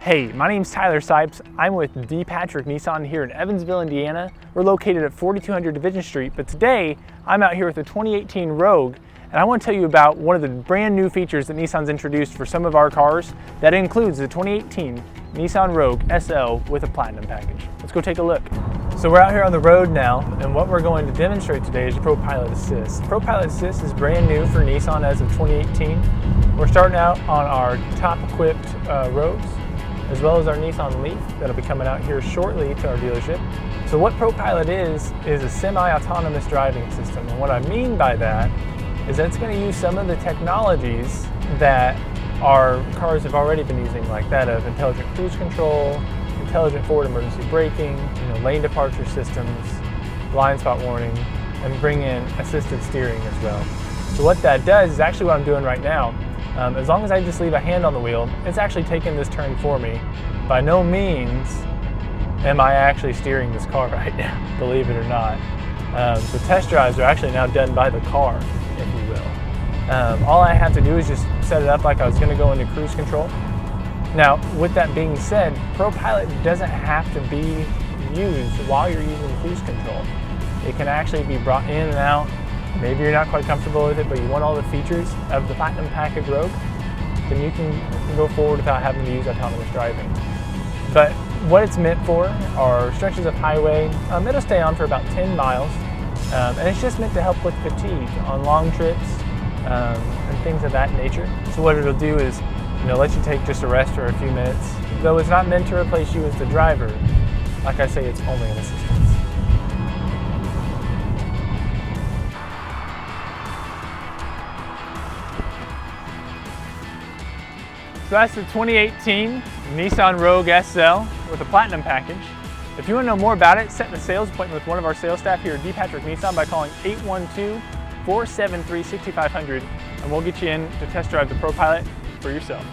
Hey, my name's Tyler Sipes. I'm with D. Patrick Nissan here in Evansville, Indiana. We're located at 4200 Division Street, but today I'm out here with the 2018 Rogue, and I want to tell you about one of the brand new features that Nissan's introduced for some of our cars. That includes the 2018 Nissan Rogue SL with a Platinum package. Let's go take a look. So we're out here on the road now, and what we're going to demonstrate today is ProPILOT Assist. ProPILOT Assist is brand new for Nissan as of 2018. We're starting out on our top-equipped Rogues, as well as our Nissan Leaf that'll be coming out here shortly to our dealership. So what ProPILOT is a semi-autonomous driving system. And what I mean by that is that it's going to use some of the technologies that our cars have already been using, like that of intelligent cruise control, intelligent forward emergency braking, lane departure systems, blind spot warning, and bring in assisted steering as well. So what that does is actually what I'm doing right now. As long as I just leave a hand on the wheel, it's actually taking this turn for me. By no means am I actually steering this car right now, believe it or not. So test drives are actually now done by the car, if you will. All I have to do is just set it up like I was going to go into cruise control. Now, with that being said, ProPILOT doesn't have to be used while you're using cruise control. It can actually be brought in and out. Maybe you're not quite comfortable with it, but you want all the features of the Platinum package Rogue, then you can go forward without having to use autonomous driving. But what it's meant for are stretches of highway. It'll stay on for about 10 miles, and it's just meant to help with fatigue on long trips and things of that nature. So what it'll do is let you take just a rest for a few minutes. Though it's not meant to replace you as the driver, like I say, it's only an assistance. So that's the 2018 Nissan Rogue SL with a Platinum package. If you want to know more about it, set a sales appointment with one of our sales staff here at D. Patrick Nissan by calling 812-473-6500, and we'll get you in to test drive the ProPILOT for yourself.